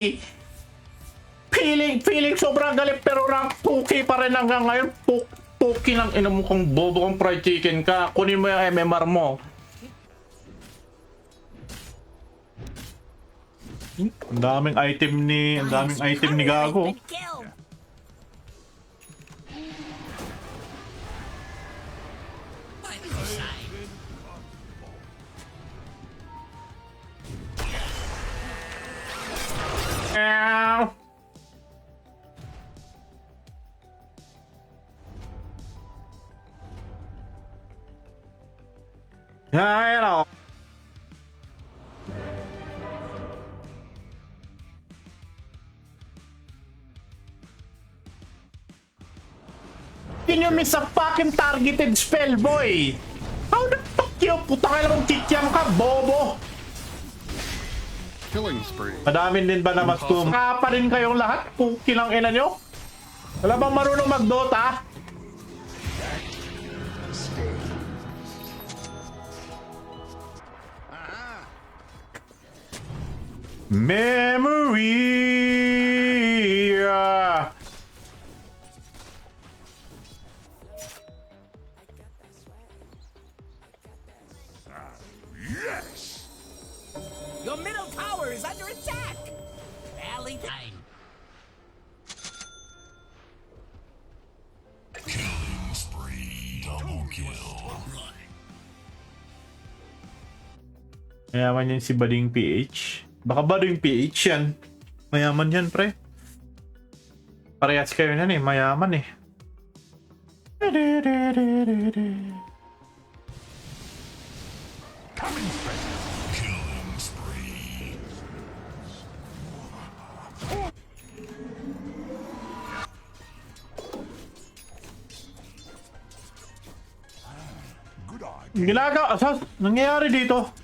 Feeling sobrang galit pero rank 2K pa rin hanggang ngayon. 2K lang, ina mo kang bobo kang fried chicken ka. Kunin mo yung MMR mo. Ang daming item ni Gago. Hello. Can you miss a fucking targeted spell, boy? How the fuck you? Putang ina mong kikyam ka, bobo! Killing spree. Madamin din ba na mas pa rin kayong lahat? Puki lang ina nyo? Wala bang marunong mag-Dota? Memory. Yes. Your middle tower is under attack. Rally time. Killing spree. Double kill. Mayaman yan si Bading PH. Baka Bading PH yan. Mayaman yan, pre. Parehas kayo yan eh. Mayaman eh. Killing spree. Good eye. Ginagawa. Nangyayari dito?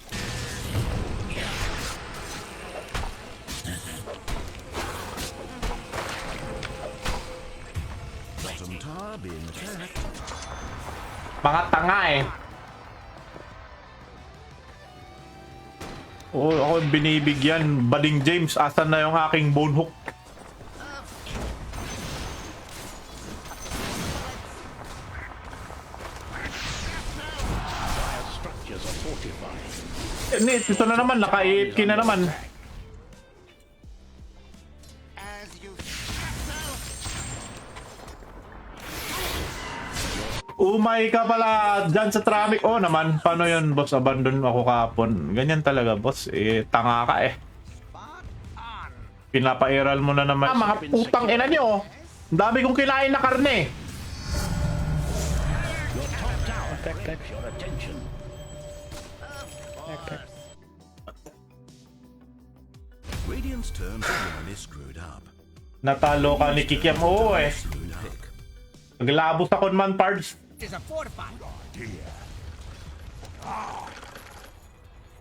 Bottom tower being attacked. Mga tanga eh. Oo, ako binibigyan. Bading James, asan na yung aking bone hook? Structures are fortified. Ito na naman, naka-AFK na naman. Umay ka pala dyan sa traffic. Oh naman, paano yun boss? Abandon ako kahapon. Ganyan talaga boss. Eh, tanga ka eh. Pinapa-iral mo na naman. Ah, mga putang ina nyo. Ang dami kong kinain na karne. Your top tower craves your attention. Radiant's turns are really screwed up. Natalo ka ni Kikiam. Oo eh. Lunatic. Naglabos ako man parts. Is a fortified.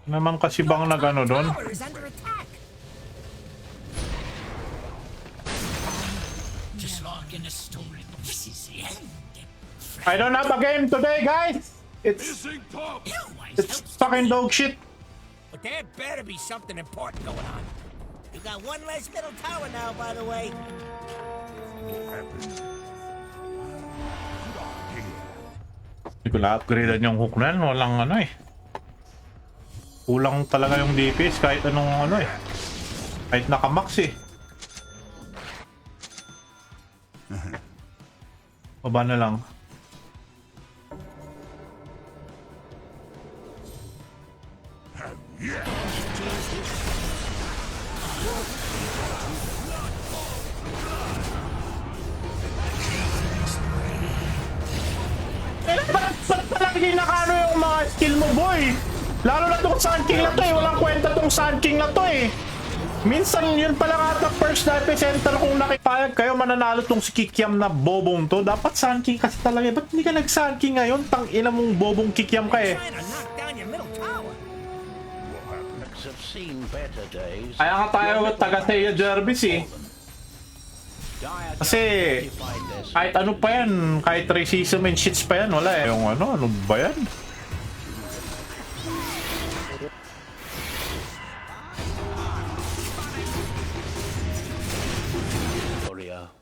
Naman kasi bang nagano doon? Tower is under attack. Just like in a story. This is the end. I don't have a game today, guys. It's fucking dog shit. But there better be something important going on. You got one less middle tower now, by the way. Hindi ko na-upgradean yung hook na yan. Walang ano eh. Kulang talaga yung DPS kahit anong ano eh. Kahit nakamax eh. Baba na lang. Ba't palagi nakano yung mga skill mo, boy? Lalo na tong Sun King na to eh. Walang kwenta tong Sun King na to eh. Minsan yun pala nga first na epicenter kung nakipayag kayo mananalo tong si Kikiam na bobong to. Dapat Sun King kasi talaga. Ba't hindi ka nag-Sun King ngayon? Tang ina mong bobong Kikiam ka eh. Trying to knock down your middle tower. Have seen better days. Kaya nga tayo taga Thea Jervis eh. Kasi kahit ano pa yan, kahit racism and shits pa yan, wala eh. Yung ano ba yan?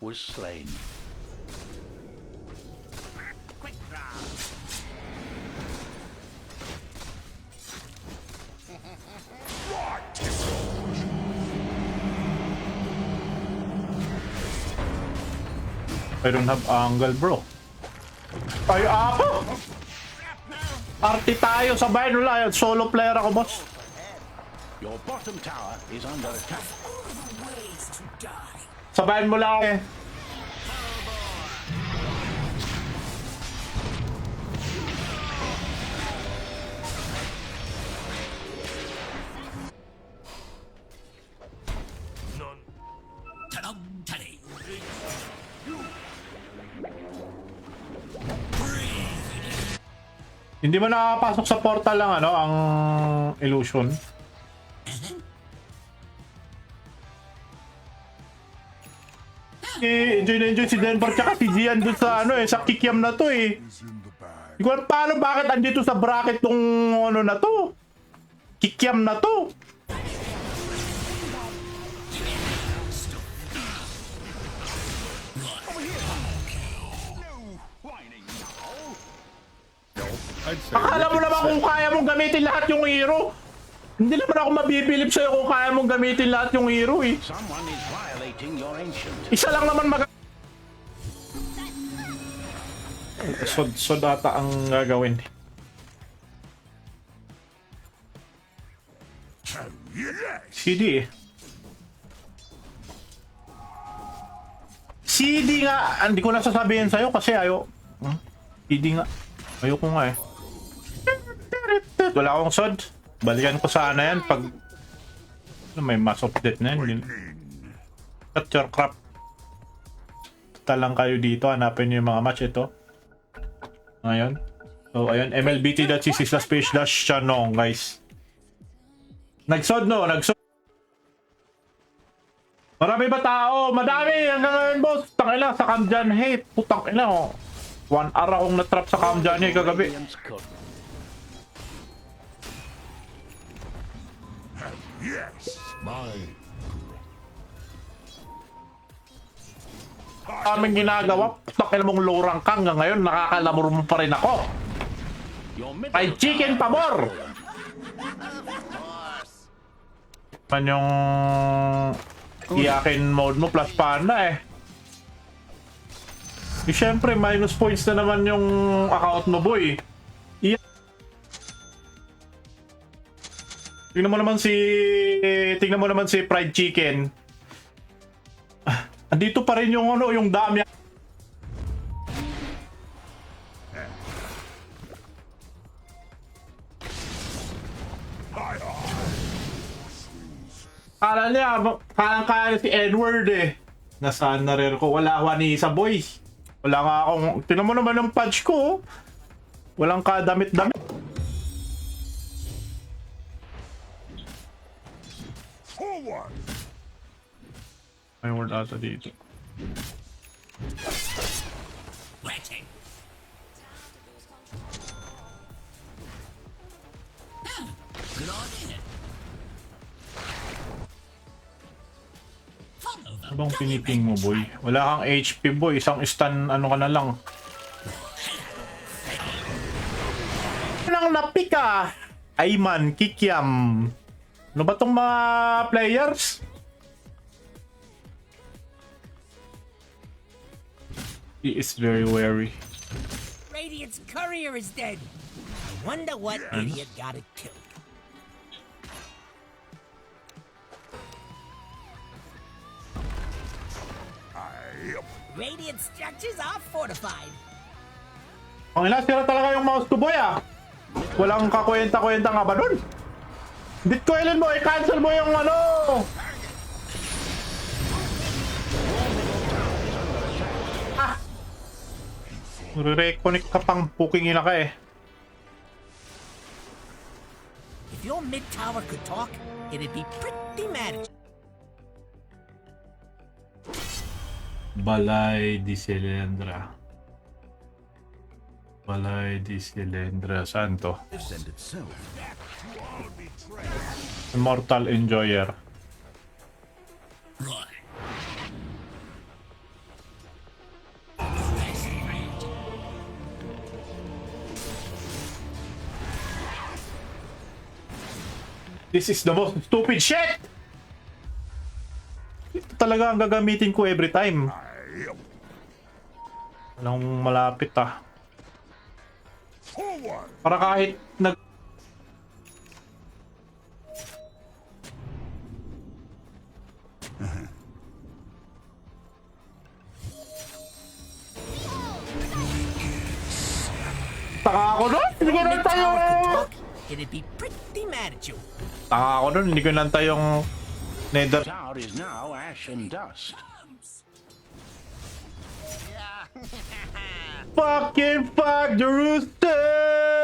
was slain. Quick draw. I don't have angle, bro. Ay, apo! Party tayo, sabay nila. Solo player ako, boss. Your bottom tower is under attack. Ways to die. Sabayan mo lang ako eh. Ta-dum, ta-dee. Hindi mo nakapasok sa portal lang ano, ang illusion. Enjoy na enjoy si Denver tsaka si Gian dun sa ano eh, sa kikiam na to eh. Hindi ko alam paano bakit andito sa bracket tong ano na to. Kikiam na to. Akala mo naman kung kaya mong gamitin lahat yung hero. Hindi naman ako mabibilib sa'yo kung kaya mong gamitin lahat yung hero eh. Someone is violating your ancient. Isa lang naman So data ang gagawin. CD eh. CD nga, hindi ko na sasabihin sa'yo kasi CD nga. Ayoko nga eh. Wala akong sod. Balikan ko sana yan pag may mass of death na yan. Cut your crap. Talang kayo dito. Hanapin nyo yung mga match ito. Ngayon. So ayun. MLBT.cc/page-chanong guys. Nagsod no. Nagsod. Marami ba tao? Madami. Hanggang ngayon boss. Tangina sa Camjan. Hey. Putang ina oh. 1 hour akong natrap sa Camjan niya kagabi. Yes, my Aming ginagawa, takil mong lorang kang hanggang ngayon, nakakalamor mo pa rin ako. Ay chicken pabor! Man yung iyakin mode mo plus panda eh. Eh syempre, minus points na naman yung account mo boy. Tingnan mo naman si Fried Chicken. Andito pa rin yung ano, yung dami. Kala niya, kaya si Edward eh. Nasaan na rin ko? Wala ako ni isa boy. Wala nga akong, tingnan mo naman yung patch ko. Walang kadamit-damit. forward. May word ata dito. Wetting. Good on in. Follow the Ano bang piniping mo boy? Wala kang HP boy. Isang stun ano ka na lang. Nang napika. Ayman, Kikiam. Ano ba tong mga players? He is very wary. Radiant's courier is dead. I wonder what idiot got it killed. Radiant structures are fortified. Ang ilasira talaga yung mouse ko boy ah. Walang kakwenta-kwenta nga ba dun? Bitcoinin mo, i-cancel mo yung ano. Ah! Re-reconnect ka pang puking ina ka eh. If your mid tower could talk, it'd be pretty mad. Balay di Silendra. Balay di Silendra. Saan to? Send itself. Immortal Enjoyer. This is the most stupid shit! Ito talaga ang gagamitin ko every time. Walang malapit ah. Forward! Para kahit nag... Taka ako nun! Hindi ko nantay yung... It'd be pretty mad at you. Taka ako nun, hindi ko nantay yung... Nether... Tower is now ash and dust. Fucking fuck the rooster!